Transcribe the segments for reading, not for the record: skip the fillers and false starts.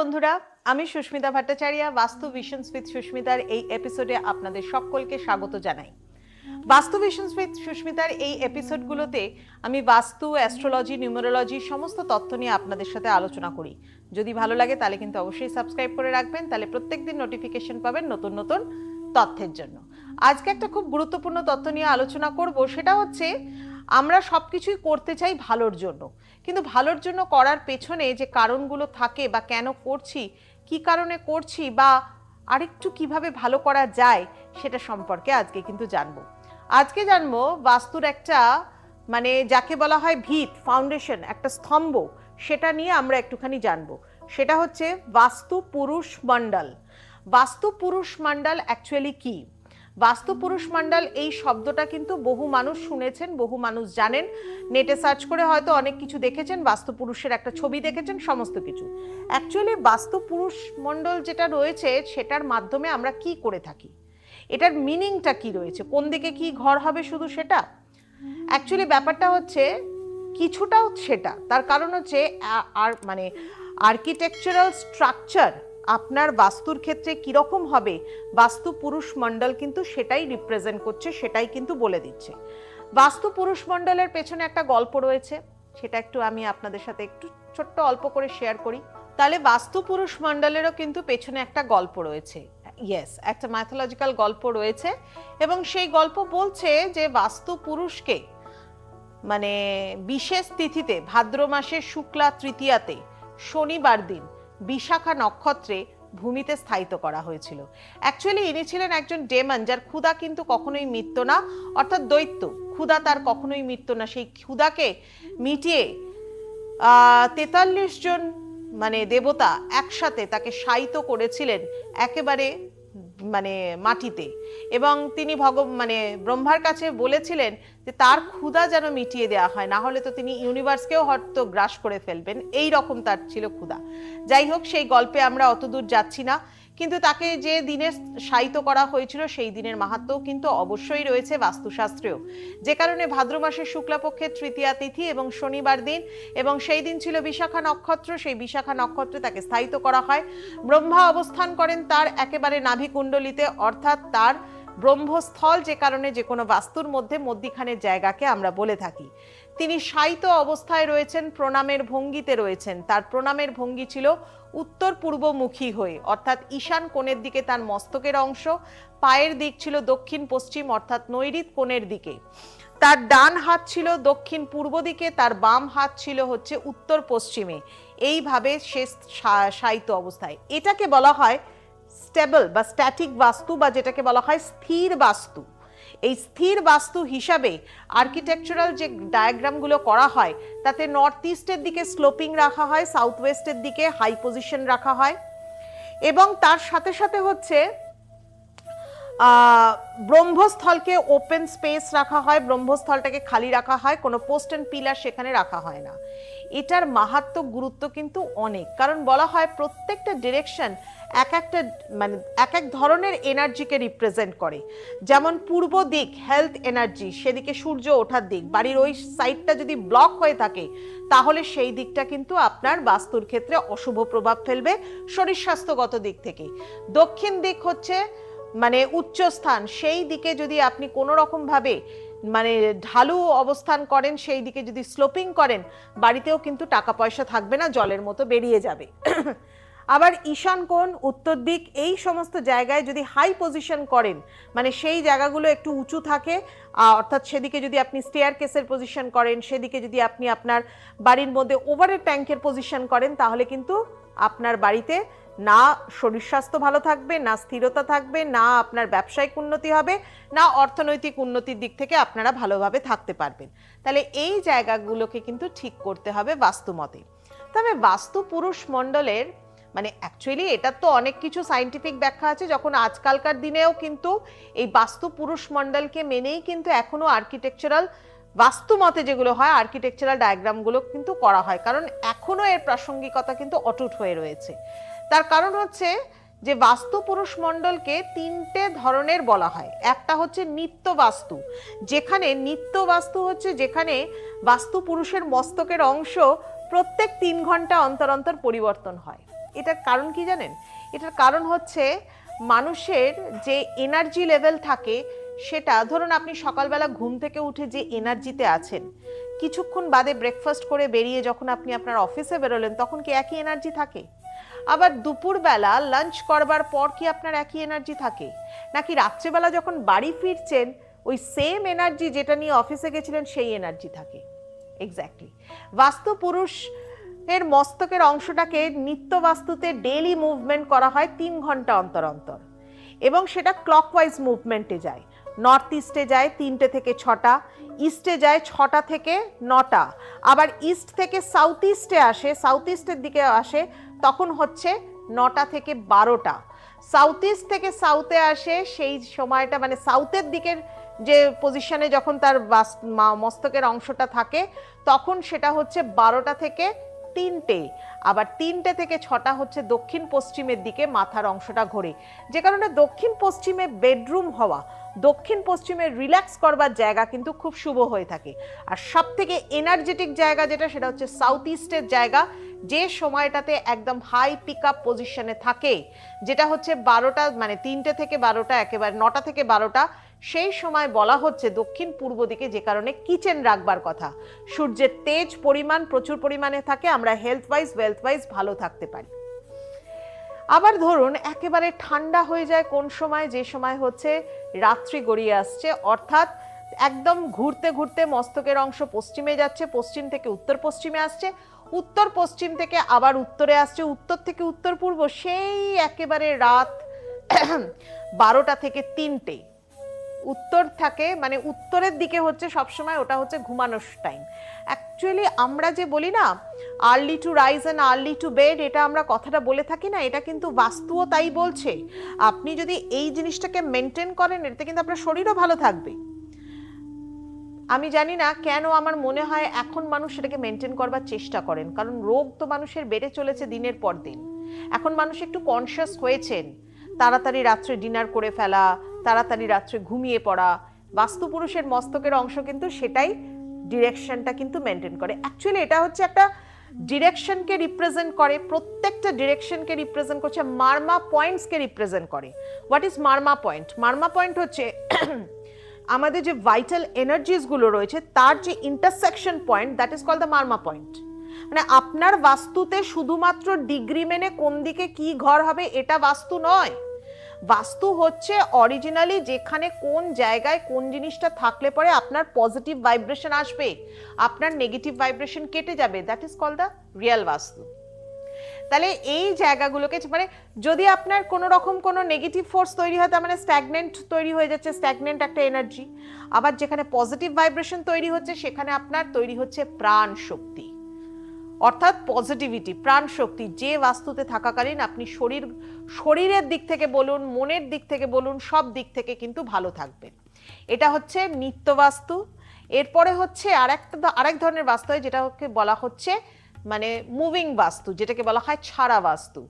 বন্ধুরা, আমি সুস্মিতা ভট্টাচার্য বাস্তু ভিশনস উইথ সুস্মিতার এই এপিসোডে আপনাদের সকলকে স্বাগত জানাই। বাস্তু ভিশনস উইথ সুস্মিতার এই এপিসোডগুলোতে আমি বাস্তু, অ্যাস্ট্রোলজি, নিউমেরোলজি সমস্ত তথ্য নিয়ে আপনাদের সাথে আলোচনা করি। যদি ভালো লাগে তাহলে কিন্তু অবশ্যই সাবস্ক্রাইব করে রাখবেন, তাহলে প্রত্যেকদিন নোটিফিকেশন পাবেন নতুন নতুন তথ্যের জন্য। আজকে একটা খুব গুরুত্বপূর্ণ তথ্য নিয়ে আলোচনা করব, সেটা হচ্ছে আমরা সব কিছুই করতে চাই ভালোর জন্য, কিন্তু ভালোর জন্য করার পেছনে যে কারণগুলো থাকে বা কেন করছি, কি কারণে করছি, বা আরেকটু কিভাবে ভালো করা যায় সেটা সম্পর্কে আজকে কিন্তু জানবো। আজকে জানবো বাস্তুর একটা যাকে বলা হয় ভিত, ফাউন্ডেশন, একটা স্তম্ভ, সেটা নিয়ে আমরা একটুখানি জানবো। সেটা হচ্ছে বাস্তু পুরুষ মণ্ডল। বাস্তু পুরুষ মণ্ডল অ্যাকচুয়ালি কি? বাস্তু পুরুষ মণ্ডল এই শব্দটা কিন্তু বহু মানুষ শুনেছেন, বহু মানুষ জানেন, নেটে সার্চ করে হয়তো অনেক কিছু দেখেছেন, বাস্তু পুরুষের একটা ছবি দেখেছেন, সমস্ত কিছু। অ্যাকচুয়ালি বাস্তু পুরুষ মণ্ডল যেটা রয়েছে সেটার মাধ্যমে আমরা কি করে থাকি, এটার মিনিংটা কি রয়েছে, কোন দিকে কি ঘর হবে, শুধু সেটা? অ্যাকচুয়ালি ব্যাপারটা হচ্ছে কিছুটাও সেটা। তার কারণ হচ্ছে আর্কিটেকচারাল স্ট্রাকচার আপনার বাস্তুর ক্ষেত্রে কিরকম হবে, বাস্তু পুরুষ মণ্ডল কিন্তু সেটাই রিপ্রেজেন্ট করছে, সেটাই কিন্তু বলে দিচ্ছে। বাস্তু পুরুষ মণ্ডলের পেছনে একটা গল্প রয়েছে, সেটা একটু আমি আপনাদের সাথে একটু ছোট্ট অল্প করে শেয়ার করি। তাহলে বাস্তু পুরুষ মণ্ডলেরও কিন্তু পেছনে একটা গল্প রয়েছে, ইয়েস, একটা ম্যাথোলজিক্যাল গল্প রয়েছে। এবং সেই গল্প বলছে যে বাস্তু পুরুষকে বিশেষ তিথিতে, ভাদ্র মাসের শুক্লা তৃতীয়াতে, শনিবার দিন বিশাখা নক্ষত্রে ভূমিতে স্থায়িত করা হয়েছিল। অ্যাকচুয়ালি ইনি ছিলেন একজন ডেমন, যার ক্ষুধা কিন্তু কখনোই মিটত না, অর্থাৎ দৈত্য। ক্ষুধা তার কখনোই মিটত না। সেই ক্ষুধাকে মিটিয়ে 43 জন দেবতা একসাথে তাকে শায়িত করেছিলেন একেবারে মাটিতে। এবং তিনি ব্রহ্মার কাছে বলেছিলেন যে তার ক্ষুধা যেন মিটিয়ে দেওয়া হয়, না হলে তো তিনি ইউনিভার্সকেও হয়তো গ্রাস করে ফেলবেন, এই রকম তার ছিল ক্ষুধা। যাই হোক, সেই গল্পে আমরা অতদূর যাচ্ছি না, কিন্তু তাকে যে দিনে শায়িত করা হয়েছিল সেই দিনের মাহাত্ম্য কিন্তু অবশ্যই রয়েছে বাস্তুশাস্ত্রেও। যে কারণে ভাদ্র মাসের শুক্লাপক্ষের তৃতীয়া তিথি এবং শনিবার দিন, এবং সেই দিন ছিল বিশাখা নক্ষত্র, সেই বিশাখা নক্ষত্রে তাকে স্থায়িত করা হয়। ব্রহ্মা অবস্থান করেন তার একেবারে নাভিকুণ্ডলিতে, অর্থাৎ তার ব্রহ্মস্থল, যে কারণে যে কোনো বাস্তুর মধ্যে মধ্যিখানের জায়গাকে আমরা বলে থাকি। তিনি শায়িত অবস্থায় রয়েছেন, প্রণামের ভঙ্গিতে রয়েছেন। তার প্রণামের ভঙ্গি ছিল উত্তর পূর্বমুখী হয়ে, অর্থাৎ ঈশান কোণের দিকে তার মস্তকের অংশ, পায়ের দিক ছিল দক্ষিণ পশ্চিম অর্থাৎ নৈঋত কোণের দিকে। তার ডান হাত ছিল দক্ষিণ পূর্ব দিকে, তার বাম হাত ছিল হচ্ছে উত্তর পশ্চিমে। এইভাবে সে শায়িত অবস্থায়। এটাকে বলা হয় স্টেবল বা স্ট্যাটিক বাস্তু, বা যেটাকে বলা হয় স্থির বাস্তু। এই স্থির বাস্তু হিসাবে আর্কিটেকচারাল যে ডায়াগ্রামগুলো করা হয়, তাতে নর্থ ইস্টের দিকে স্লোপিং রাখা হয়, সাউথ ওয়েস্টের দিকে হাই পজিশন রাখা হয়, এবং তার সাথে সাথে হচ্ছে ব্রহ্মস্থলকে ওপেন স্পেস রাখা হয়, ব্রহ্মস্থলটাকে খালি রাখা হয়, কোনো পোস্ট অ্যান্ড পিলার সেখানে রাখা হয় না। এটার মাহাত্ম্য, গুরুত্ব কিন্তু অনেক, কারণ বলা হয় প্রত্যেকটা ডিরেকশন এক এক ধরনের এনার্জিকে রিপ্রেজেন্ট করে। যেমন পূর্ব দিক হেলথ এনার্জি, সেদিকে সূর্য ওঠার দিক, বাড়ির ওই সাইডটা যদি ব্লক হয়ে থাকে তাহলে সেই দিকটা কিন্তু আপনার বাস্তুর ক্ষেত্রে অশুভ প্রভাব ফেলবে শরীর স্বাস্থ্যগত দিক থেকে। দক্ষিণ দিক হচ্ছে উচ্চস্থান, সেই দিকে যদি আপনি কোনো রকম ভাবে ঢালু অবস্থান করেন, সেই দিকে যদি স্লোপিং করেন, বাড়িতেও কিন্তু টাকা পয়সা থাকবে না, জলের মতো বেরিয়ে যাবে। আবার ঈশান কোণ, উত্তর দিক, এই সমস্ত জায়গায় যদি হাই পজিশন করেন, সেই জায়গাগুলো একটু উঁচু থাকে, অর্থাৎ সেদিকে যদি আপনি স্টেয়ার কেসের পজিশন করেন, সেদিকে যদি আপনি আপনার বাড়ির মধ্যে ওভারের ট্যাঙ্কের পজিশন করেন, তাহলে কিন্তু আপনার বাড়িতে না শরীর স্বাস্থ্য ভালো থাকবে, না স্থিরতা থাকবে, না আপনার ব্যবসায়িক উন্নতি হবে, না অর্থনৈতিক উন্নতির দিক থেকে আপনারা ভালোভাবে থাকতে পারবেন। তাহলে এই জায়গাগুলোকে কিন্তু ঠিক করতে হবে বাস্তুমতে। তবে বাস্তু পুরুষ মণ্ডলের অ্যাকচুয়ালি এটার তো অনেক কিছু সায়েন্টিফিক ব্যাখ্যা আছে, যখন আজকালকার দিনেও কিন্তু এই বাস্তু পুরুষ মণ্ডলকে মেনেই কিন্তু এখনো আর্কিটেকচারাল বাস্তু মতে যেগুলো হয়, আর্কিটেকচারাল ডায়াগ্রামগুলো কিন্তু করা হয়, কারণ এখনো এর প্রাসঙ্গিকতা কিন্তু অটুট হয়ে রয়েছে। তার কারণ হচ্ছে যে বাস্তু পুরুষ মণ্ডলকে তিনটে ধরনের বলা হয়। একটা হচ্ছে নিত্য বাস্তু, যেখানে নিত্য বাস্তু হচ্ছে যেখানে বাস্তু পুরুষের মস্তকের অংশ প্রত্যেক 3 ঘন্টা অন্তর অন্তর পরিবর্তন হয়। এটার কারণ কি জানেন? এটার কারণ হচ্ছে মানুষের যে এনার্জি লেভেল থাকে সেটা, ধরুন আপনি সকালবেলা ঘুম থেকে উঠে যে এনার্জিতে আছেন, কিছুক্ষণ বাদে ব্রেকফাস্ট করে বেরিয়ে যখন আপনি আপনার অফিসে বেরোলেন তখন কি একই এনার্জি থাকে? আবার দুপুরবেলা লাঞ্চ করবার পর কি আপনার একই এনার্জি থাকে? নাকি রাত্রেবেলা যখন বাড়ি ফিরছেন ওই সেম এনার্জি যেটা নিয়ে অফিসে গেছিলেন সেই এনার্জি থাকে? এক্স্যাক্টলি। বাস্তু পুরুষ এর মস্তকের অংশটাকে নিত্য বাস্তুতে ডেইলি মুভমেন্ট করা হয় 3 ঘন্টা অন্তর অন্তর, এবং সেটা ক্লকওয়াইজ মুভমেন্টে যায়। নর্থ ইস্টে যায় 3টে থেকে 6টা, ইস্টে যায় 6টা থেকে 9টা, আবার ইস্ট থেকে সাউথ ইস্টে আসে, সাউথ ইস্টের দিকে আসে তখন হচ্ছে 9টা থেকে 12টা। সাউথ ইস্ট থেকে সাউথে আসে সেই সময়টা, মানে সাউথের দিকের যে পজিশনে যখন তার মস্তকের অংশটা থাকে তখন সেটা হচ্ছে 12টা থেকে 3টে, আবার 3টে থেকে 6টা হচ্ছে দক্ষিণ পশ্চিমের দিকে মাথার অংশটা ঘোরে। যে কারণে দক্ষিণ পশ্চিমে বেডরুম হওয়া, দক্ষিণ পশ্চিমে রিল্যাক্স করবার জায়গা কিন্তু খুব শুভ হয়ে থাকে। আর সব থেকে এনার্জেটিক জায়গা যেটা, সেটা হচ্ছে সাউথ ইস্টের জায়গা, যে সময়টাতে একদম হাই পিক আপ পজিশনে থাকে, যেটা হচ্ছে 12টা, মানে 3টে থেকে 12টা, একেবারে 9টা থেকে 12টা, সেই সময় বলা হচ্ছে দক্ষিণ পূর্ব দিকে, যে কারণে কিচেন রাখবার কথা। সূর্যের তেজ পরিমাণ প্রচুর পরিমাণে থাকে, আমরা হেলথ ওয়াইজ ওয়েলথ ওয়াইজ ভালো থাকতে পারি। আবার ধরুন একেবারে ঠান্ডা হয়ে যায় কোন সময়? যে সময় হচ্ছে রাত্রি গড়িয়ে আসছে, অর্থাৎ একদম ঘুরতে ঘুরতে মস্তকের অংশ পশ্চিমে যাচ্ছে, পশ্চিম থেকে উত্তর পশ্চিমে আসছে, উত্তর পশ্চিম থেকে আবার উত্তরে আসছে, উত্তর থেকে উত্তর পূর্ব, সেই একেবারে রাত 12টা থেকে 3টে উত্তর থাকে, মানে উত্তরের দিকে হচ্ছে সবসময় ওটা হচ্ছে ঘুমানোর টাইম। অ্যাকচুয়ালি আমরা যে বলি না early to rise and early to bed, এটা আমরা কথাটা বলে থাকি না, এটা কিন্তু বাস্তুও তাই বলছে। আপনি যদি এই জিনিসটাকে মেনটেন করেন, এতে কিন্তু আপনার শরীরও ভালো থাকবে। আমি জানি না কেন আমার মনে হয় এখন মানুষ সেটাকে মেনটেন করবার চেষ্টা করেন, কারণ রোগ তো মানুষের বেড়ে চলেছে দিনের পর দিন। এখন মানুষ একটু কনসিয়াস হয়েছেন, তাড়াতাড়ি রাত্রে ডিনার করে ফেলা, তাড়াতাড়ি রাত্রে ঘুমিয়ে পড়া। বাস্তু পুরুষের মস্তকের অংশ কিন্তু সেটাই ডিরেকশনটা কিন্তু মেনটেন করে। অ্যাকচুয়ালি এটা হচ্ছে একটা ডিরেকশনকে রিপ্রেজেন্ট করে, প্রত্যেকটা ডিরেকশনকে রিপ্রেজেন্ট করছে, মার্মা পয়েন্টসকে রিপ্রেজেন্ট করে। What is marma point? Marma point হচ্ছে আমাদের যে ভাইটাল এনার্জিস গুলো রয়েছে তার যে intersection point, that is called the marma point. মানে আপনার বাস্তুতে শুধুমাত্র ডিগ্রি মেনে কোন দিকে কি ঘর হবে এটা বাস্তু নয়। বাস্তু হচ্ছে অরিজিনালি যেখানে কোন জায়গায় কোন জিনিসটা থাকলে পরে আপনার পজিটিভ ভাইব্রেশন আসবে, আপনার নেগেটিভ ভাইব্রেশন কেটে যাবে, that is called the real vastu. তাহলে এই জায়গাগুলোকে, মানে যদি আপনার কোনো রকম কোনো নেগেটিভ ফোর্স তৈরি হয়, তার মানে স্ট্যাগনেন্ট তৈরি হয়ে যাচ্ছে, স্ট্যাগনেন্ট একটা এনার্জি। আবার যেখানে পজিটিভ ভাইব্রেশন তৈরি হচ্ছে সেখানে আপনার তৈরি হচ্ছে প্রাণ শক্তি, অর্থাৎ পজিটিভিটি, প্রাণ শক্তি, যে বাস্তুতে থাকাকালীন আপনি শরীরের দিক থেকে বলুন, মনের দিক থেকে বলুন, সব দিক থেকে কিন্তু ভালো থাকবেন। এটা হচ্ছে নিত্য বাস্তু। এরপরে হচ্ছে আরেক ধরনের বাস্তু হয় যেটাকে বলা হচ্ছে মানে মুভিং বাস্তু, যেটাকে বলা হয় ছাড়া বাস্তু।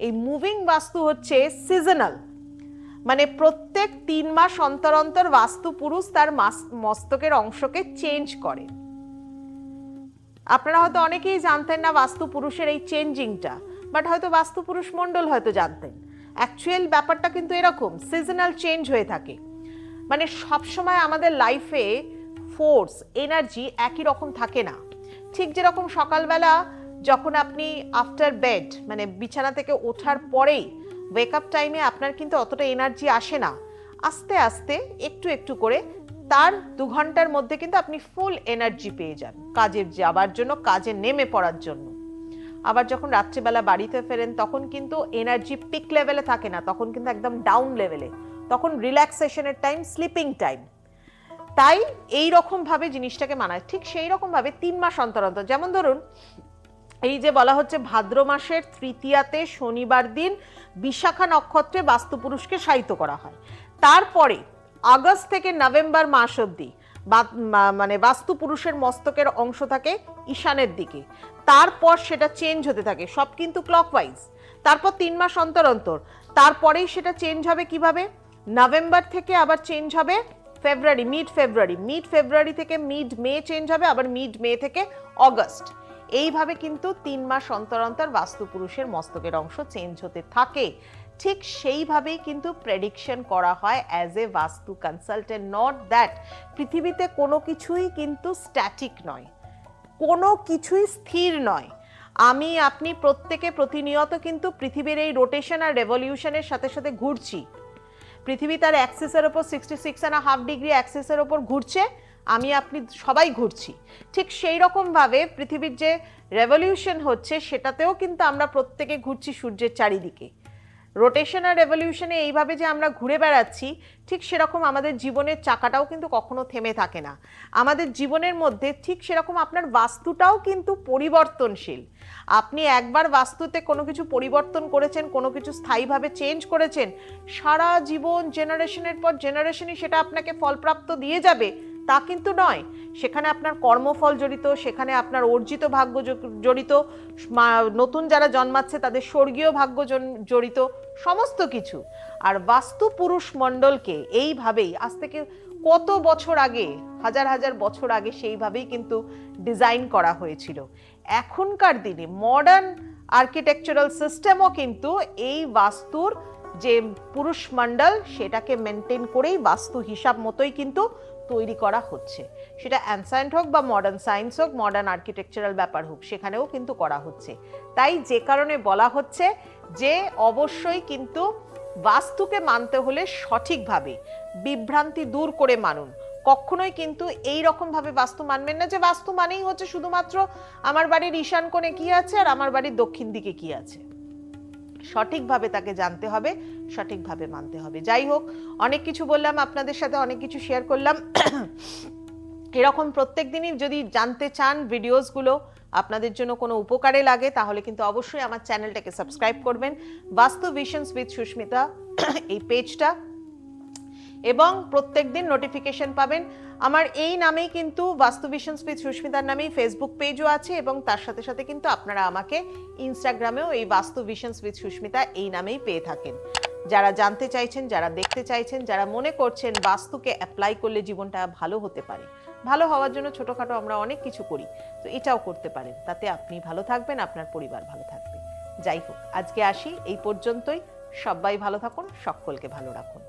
এই মুভিং বাস্তু হচ্ছে সিজনাল, মানে প্রত্যেক 3 মাস অন্তর অন্তর বাস্তু পুরুষ তার মস্তকের অংশকে চেঞ্জ করে। আপনারা হয়তো অনেকেই জানতেন না বাস্তু পুরুষের এই চেঞ্জিংটা, বাট হয়তো বাস্তু পুরুষ মণ্ডল হয়তো জানতেন। অ্যাকচুয়াল ব্যাপারটা কিন্তু এরকম, সিজনাল চেঞ্জ হয়ে থাকে। মানে সবসময় আমাদের লাইফে ফোর্স, এনার্জি একই রকম থাকে না। ঠিক যেরকম সকালবেলা যখন আপনি আফটার বেড, মানে বিছানা থেকে ওঠার পরেই ওয়েক আপ টাইমে আপনার কিন্তু অতটা এনার্জি আসে না, আস্তে আস্তে একটু একটু করে তার 2 ঘন্টার মধ্যে কিন্তু আপনি ফুল এনার্জি পেয়ে যান কাজে যাবার জন্য, কাজে নেমে পড়ার জন্য। আবার যখন রাত্রিবেলা বাড়িতে ফেরেন তখন কিন্তু এনার্জি পিক লেভেলে থাকে না, তখন কিন্তু একদম ডাউন লেভেলে, তখন রিল্যাক্সেশনের টাইম, স্লিপিং টাইম। তাই এই রকম ভাবে জিনিসটাকে মানায়। ঠিক সেই রকম ভাবে 3 মাস অন্তর অন্তর, যেমন ধরুন এই যে বলা হচ্ছে ভাদ্র মাসের তৃতীয়াতে শনিবার দিন বিশাখা নক্ষত্রে বাস্তু পুরুষকে শায়িত করা হয়। তারপরে আগস্ট থেকে নভেম্বর মাস অবধি মানে বাস্তু পুরুষের মস্তকের অংশ থাকে ঈশানের দিকে, তারপর সেটা চেঞ্জ হতে থাকে, সব কিন্তু ক্লকওয়াইজ। তারপর 3 মাস অন্তর অন্তর, তারপরেই সেটা চেঞ্জ হবে কিভাবে, নভেম্বর থেকে আবার চেঞ্জ হবে ফেব্রুয়ারি, মিড ফেব্রুয়ারি থেকে মিড মে চেঞ্জ হবে, আবার মিড মে থেকে অগস্ট। এইভাবে কিন্তু 3 মাস অন্তর অন্তর বাস্তুপুরুষের মস্তকের অংশ চেঞ্জ হতে থাকে। ঠিক সেইভাবেই কিন্তু প্রেডিকশন করা হয় অ্যাজ এ বাস্তু কনসালটেন্ট। নট দ্যাট পৃথিবীতে কোনো কিছুই কিন্তু স্ট্যাটিক নয়, কোনো কিছুই স্থির নয়। আমি আপনি প্রত্যেকে প্রতিনিয়ত কিন্তু পৃথিবীর এই রোটেশন আর রেভলিউশনের সাথে সাথে ঘুরছি। পৃথিবী তার অ্যাক্সিসের ওপর 66.5 ডিগ্রি অ্যাক্সিসের ওপর ঘুরছে, আমি আপনি সবাই ঘুরছি। ঠিক সেই রকমভাবে পৃথিবীর যে রেভলিউশন হচ্ছে সেটাতেও কিন্তু আমরা প্রত্যেকে ঘুরছি সূর্যের চারিদিকে। রোটেশন আর রেভলিউশনে এইভাবে যে আমরা ঘুরে বেড়াচ্ছি, ঠিক সেরকম আমাদের জীবনের চাকাটাও কিন্তু কখনো থেমে থাকে না। আমাদের জীবনের মধ্যে ঠিক সেরকম আপনার বাস্তুটাও কিন্তু পরিবর্তনশীল। আপনি একবার বাস্তুতে কোনো কিছু পরিবর্তন করেছেন, কোনো কিছু স্থায়ীভাবে চেঞ্জ করেছেন, সারা জীবন জেনারেশনের পর জেনারেশনই সেটা আপনাকে ফলপ্রাপ্ত দিয়ে যাবে তা কিন্তু নয়। সেখানে আপনার কর্মফল জড়িত, সেখানে আপনার অর্জিত ভাগ্য জড়িত, নতুন যারা জন্মাচ্ছে তাদের স্বর্গীয় ভাগ্য জড়িত, সমস্ত কিছু। আর বাস্তু পুরুষ মণ্ডলকে এইভাবেই আজ থেকে কত বছর আগে, হাজার হাজার বছর আগে সেইভাবেই কিন্তু ডিজাইন করা হয়েছিল। এখনকার দিনে মডার্ন আর্কিটেকচারাল সিস্টেমও কিন্তু এই বাস্তুর যে পুরুষ মণ্ডল সেটাকে মেনটেন করেই বাস্তু হিসাব মতোই কিন্তু তৈরি করা হচ্ছে। সেটা অ্যানসায়েন্ট হোক বা মডার্ন সায়েন্স হোক, মডার্ন আর্কিটেকচারাল ব্যাপার হোক, সেখানেও কিন্তু করা হচ্ছে। তাই যে কারণে বলা হচ্ছে যে অবশ্যই কিন্তু বাস্তুকে মানতে হলে সঠিকভাবে বিভ্রান্তি দূর করে মানুন। কখনোই কিন্তু এই রকম ভাবে বাস্তু মানবেন না যে বাস্তু মানেই হচ্ছে শুধুমাত্র আমার বাড়ির ঈশান কোণে কি আছে আর আমার বাড়ির দক্ষিণ দিকে কি আছে। সঠিকভাবে তাকে জানতে হবে, সঠিকভাবে মানতে হবে। যাই হোক, অনেক কিছু বললাম আপনাদের সাথে, অনেক কিছু শেয়ার করলাম। এরকম প্রত্যেক দিনই যদি জানতে চান ভিডিওসগুলো আপনাদের জন্য কোনো উপকারে লাগে, তাহলে কিন্তু অবশ্যই আমার চ্যানেলটাকে সাবস্ক্রাইব করবেন, বাস্তু ভিশনস উইথ সুস্মিতা এই পেজটা, এবং প্রত্যেক দিন নোটিফিকেশন পাবেন। আমার এই নামেই কিন্তু বাস্তু ভিশনস উইথ সুস্মিতার নামেই ফেসবুক পেজও আছে, এবং তার সাথে সাথে কিন্তু আপনারা আমাকে ইনস্টাগ্রামেও এই বাস্তু ভিশনস উইথ সুস্মিতা এই নামেই পেয়ে থাকেন। যারা জানতে চাইছেন, যারা দেখতে চাইছেন, যারা মনে করছেন বাস্তুকে অ্যাপ্লাই করলে জীবনটা ভালো হতে পারে, ভালো হওয়ার জন্য ছোটোখাটো আমরা অনেক কিছু করি, তো এটাও করতে পারেন, তাতে আপনি ভালো থাকবেন, আপনার পরিবার ভালো থাকবে। যাই হোক, আজকে আসি এই পর্যন্তই। সবাই ভালো থাকুন, সকলকে ভালো রাখুন।